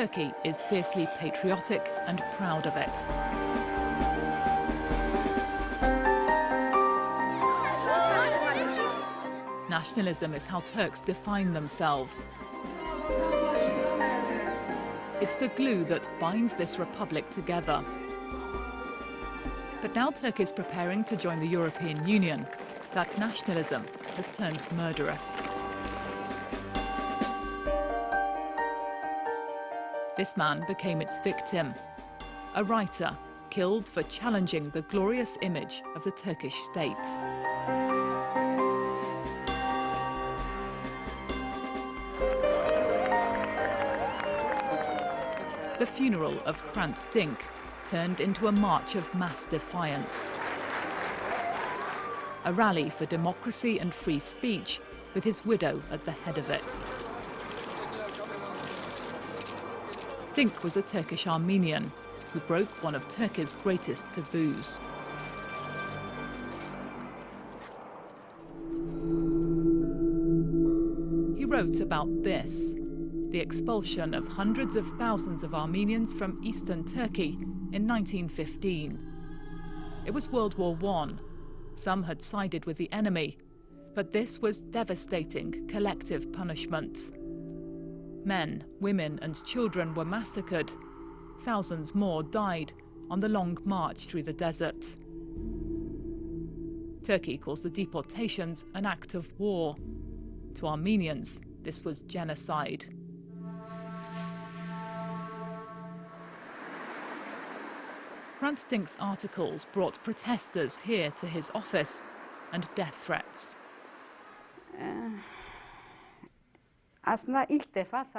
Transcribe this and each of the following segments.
Turkey is fiercely patriotic and proud of it. Nationalism is how Turks define themselves. It's the glue that binds this republic together. But now Turkey is preparing to join the European Union. That nationalism has turned murderous. This man became its victim, a writer killed for challenging the glorious image of the Turkish state. The funeral of Hrant Dink turned into a march of mass defiance. A rally for democracy and free speech, with his widow at the head of it. Dink was a Turkish Armenian who broke one of Turkey's greatest taboos. He wrote about this, the expulsion of hundreds of thousands of Armenians from eastern Turkey in 1915. It was World War I. Some had sided with the enemy, but this was devastating collective punishment. Men, women and children were massacred. Thousands more died on the long march through the desert. Turkey calls the deportations an act of war. To Armenians, this was genocide. Hrant Dink's articles brought protesters here to his office and death threats.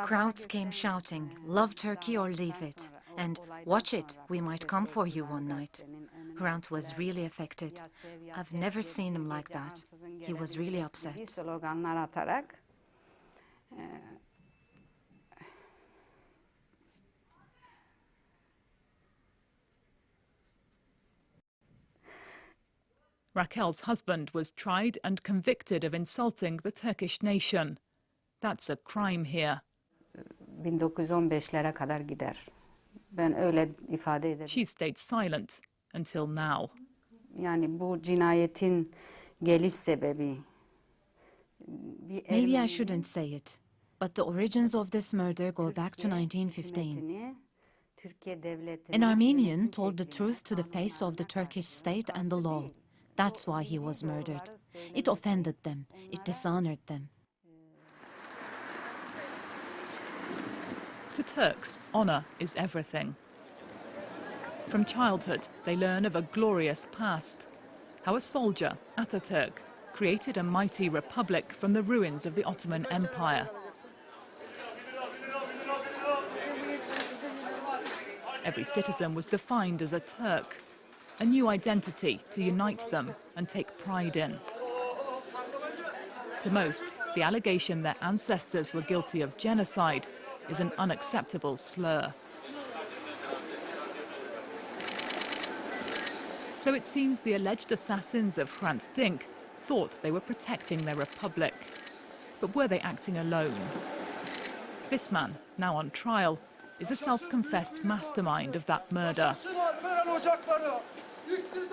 Crowds came shouting, "Love Turkey or leave it," and "Watch it, we might come for you one night." Hirant was really affected. I've never seen him like that. He was really upset. Raquel's husband was tried and convicted of insulting the Turkish nation. That's a crime here. She stayed silent until now. Maybe I shouldn't say it, but the origins of this murder go back to 1915. An Armenian told the truth to the face of the Turkish state and the law. That's why he was murdered. It offended them. It dishonored them. To Turks, honor is everything. From childhood, they learn of a glorious past, how a soldier, Ataturk, created a mighty republic from the ruins of the Ottoman Empire. Every citizen was defined as a Turk, a new identity to unite them and take pride in. To most, the allegation their ancestors were guilty of genocide is an unacceptable slur. So it seems the alleged assassins of Hrant Dink thought they were protecting their republic. But were they acting alone? This man, now on trial, is a self-confessed mastermind of that murder.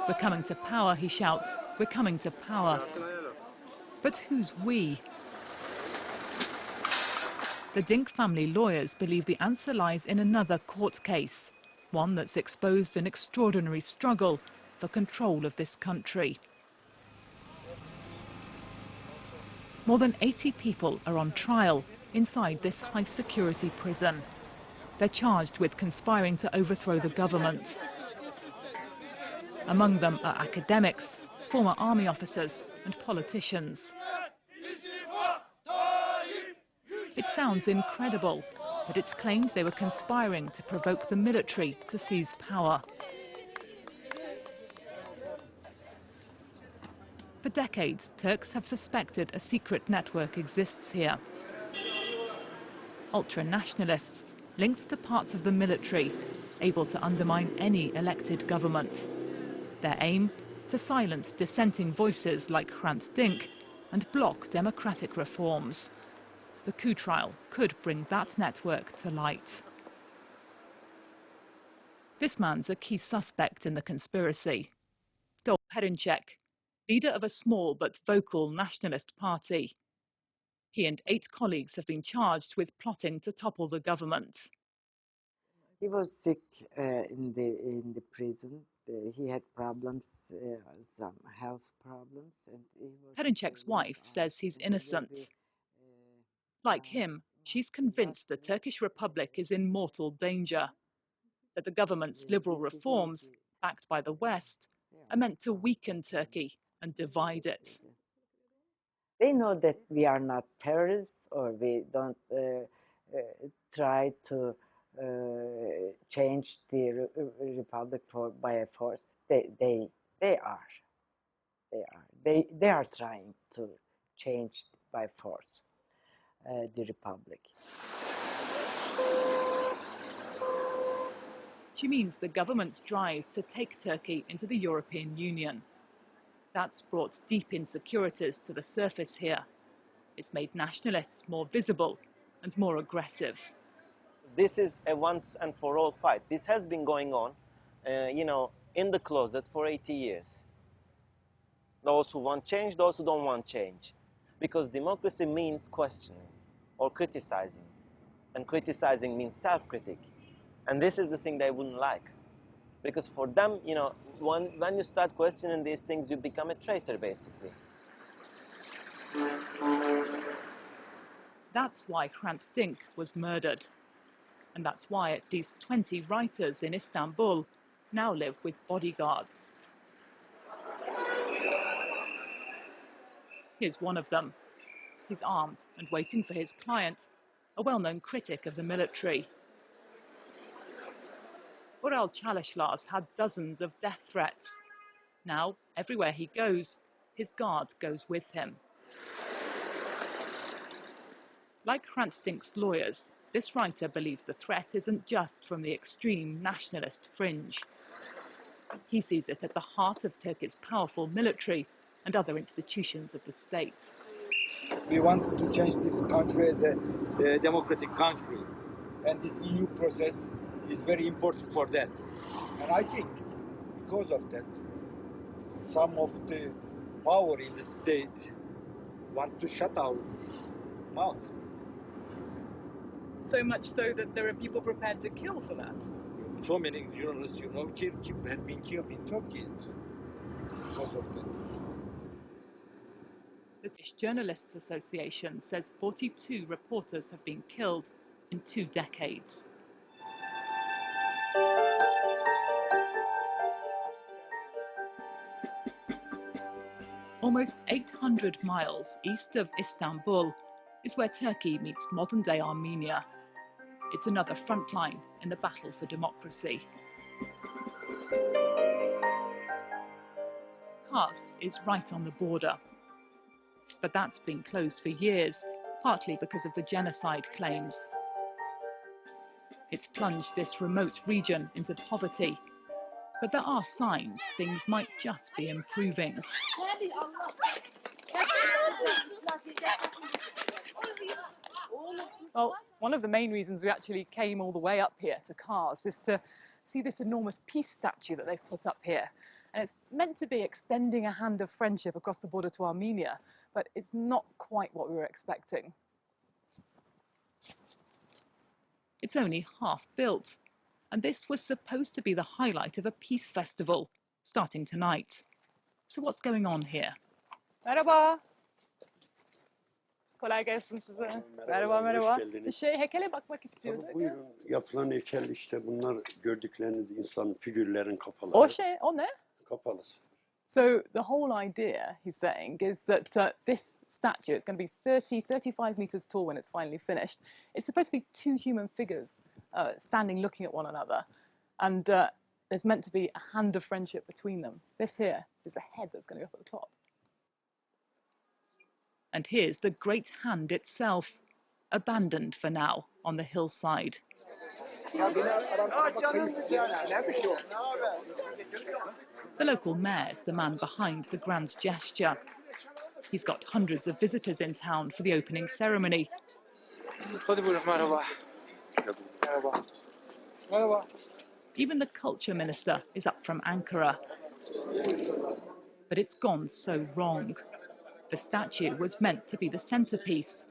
"We're coming to power," he shouts. "We're coming to power." But who's we? The Dink family lawyers believe the answer lies in another court case, one that's exposed an extraordinary struggle for control of this country. More than 80 people are on trial inside this high-security prison. They're charged with conspiring to overthrow the government. Among them are academics, former army officers and politicians. It sounds incredible, but it's claimed they were conspiring to provoke the military to seize power. For decades, Turks have suspected a secret network exists here. Ultra-nationalists linked to parts of the military, able to undermine any elected government. Their aim? To silence dissenting voices like Hrant Dink and block democratic reforms. The coup trial could bring that network to light. This man's a key suspect in the conspiracy. Hirant, leader of a small but vocal nationalist party. He and 8 colleagues have been charged with plotting to topple the government. He was sick in the prison. He had problems, some health problems. Hirant's wife says he's innocent. Like him, she's convinced the Turkish Republic is in mortal danger, that the government's liberal reforms, backed by the West, are meant to weaken Turkey and divide it. They know that we are not terrorists, or we don't try to change the republic by a force. They are trying to change by force the republic. She means the government's drive to take Turkey into the European Union. That's brought deep insecurities to the surface here. It's made nationalists more visible and more aggressive. This is a once and for all fight. This has been going on, in the closet for 80 years. Those who want change, those who don't want change. Because democracy means questioning or criticizing. And criticizing means self-critic. And this is the thing they wouldn't like. Because for them, when you start questioning these things, you become a traitor, basically. That's why Hrant Dink was murdered. And that's why at least 20 writers in Istanbul now live with bodyguards. Here's one of them. He's armed and waiting for his client, a well-known critic of the military. Ural Çalışlar's had dozens of death threats. Now, everywhere he goes, his guard goes with him. Like Hrant Dink's lawyers, this writer believes the threat isn't just from the extreme nationalist fringe. He sees it at the heart of Turkey's powerful military and other institutions of the state. We want to change this country as a democratic country, and this EU process is very important for that. And I think because of that, some of the power in the state want to shut our mouth. So much so that there are people prepared to kill for that. So many journalists, had been killed in Turkey because of that. The Turkish Journalists Association says 42 reporters have been killed in 2 decades. Almost 800 miles east of Istanbul is where Turkey meets modern-day Armenia. It's another front line in the battle for democracy. Kars is right on the border. But that's been closed for years, partly because of the genocide claims. It's plunged this remote region into poverty. But there are signs things might just be improving. Well, one of the main reasons we actually came all the way up here to Kars is to see this enormous peace statue that they've put up here. And it's meant to be extending a hand of friendship across the border to Armenia, but it's not quite what we were expecting. It's only half built, and this was supposed to be the highlight of a peace festival, starting tonight. So what's going on here? Merhaba. Kolay gelsin size. Merhaba, merhaba. Heykele bakmak istiyorduk. Tabii, buyurun. Yapılan heykel işte bunlar gördükleriniz insan figürlerin kapaları. O ne? Kapalısı. So the whole idea, he's saying, is that this statue is going to be 35 meters tall when it's finally finished. It's supposed to be 2 human figures standing looking at one another. And there's meant to be a hand of friendship between them. This here is the head that's going to be up at the top. And here's the great hand itself, abandoned for now on the hillside. The local mayor's the man behind the grand gesture. He's got hundreds of visitors in town for the opening ceremony. Even the culture minister is up from Ankara. But it's gone so wrong. The statue was meant to be the centrepiece.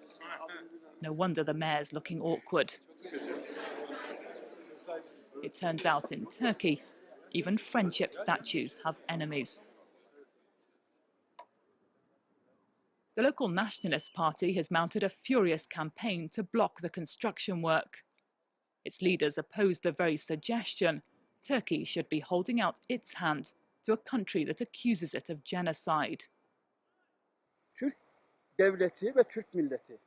No wonder the mayor's looking awkward. It turns out in Turkey, even friendship statues have enemies. The local Nationalist Party has mounted a furious campaign to block the construction work. Its leaders oppose the very suggestion Turkey should be holding out its hand to a country that accuses it of genocide. Türk devleti ve Türk milleti.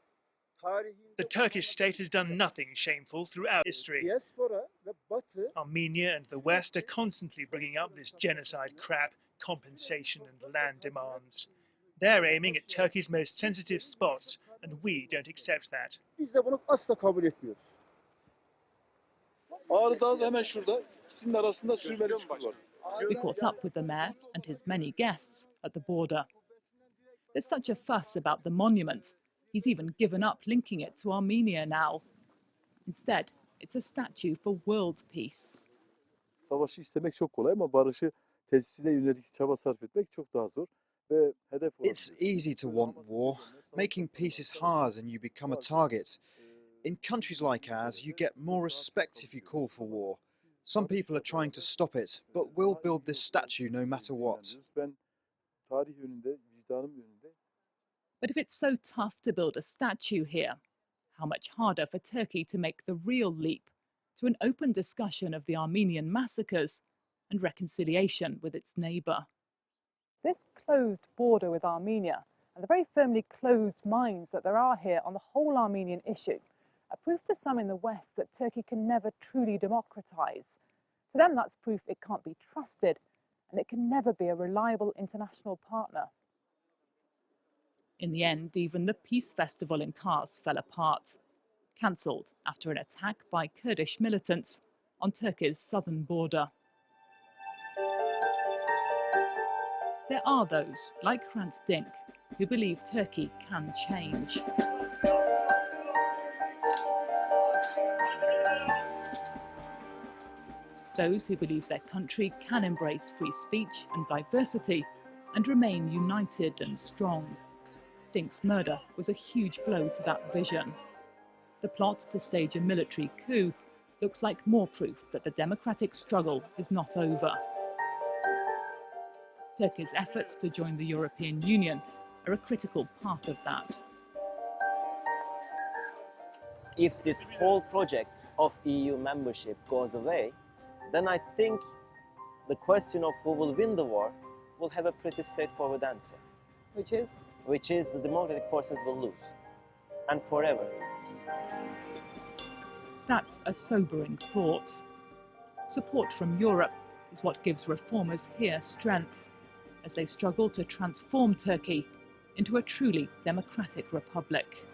The Turkish state has done nothing shameful throughout history. Diaspora ve Batı Armenia and the West are constantly bringing up this genocide crap, compensation and land demands. They're aiming at Turkey's most sensitive spots, and we don't accept that. biz de bunu asla kabul etmiyoruz. Ağrı Dağı hemen şurada. İkisinin arasında sürmeli çukur var. We caught up with the mayor and his many guests at the border. There's such a fuss about the monument, he's even given up linking it to Armenia now. Instead, it's a statue for world peace. Savaşı istemek çok kolay ama barışı tesisine yönelik çaba sarf etmek çok daha zor. Ve hedef It's easy to want war. Making peace is hard and you become a target. In countries like ours, you get more respect if you call for war. Some people are trying to stop it, but we'll build this statue no matter what. Ben tarih yönünde, vicdanım yönünde. But if it's so tough to build a statue here, how much harder for Turkey to make the real leap to an open discussion of the Armenian massacres and reconciliation with its neighbour. This closed border with Armenia and the very firmly closed minds that there are here on the whole Armenian issue are proof to some in the West that Turkey can never truly democratise. To them, that's proof it can't be trusted and it can never be a reliable international partner. In the end, even the peace festival in Kars fell apart, cancelled after an attack by Kurdish militants on Turkey's southern border. There are those, like Hirant Dink, who believe Turkey can change. Those who believe their country can embrace free speech and diversity and remain united and strong. Dink's murder was a huge blow to that vision. The plot to stage a military coup looks like more proof that the democratic struggle is not over. Turkey's efforts to join the European Union are a critical part of that. If this whole project of EU membership goes away, then I think the question of who will win the war will have a pretty straightforward answer. Which is? Which is the democratic forces will lose, and forever. That's a sobering thought. Support from Europe is what gives reformers here strength as they struggle to transform Turkey into a truly democratic republic.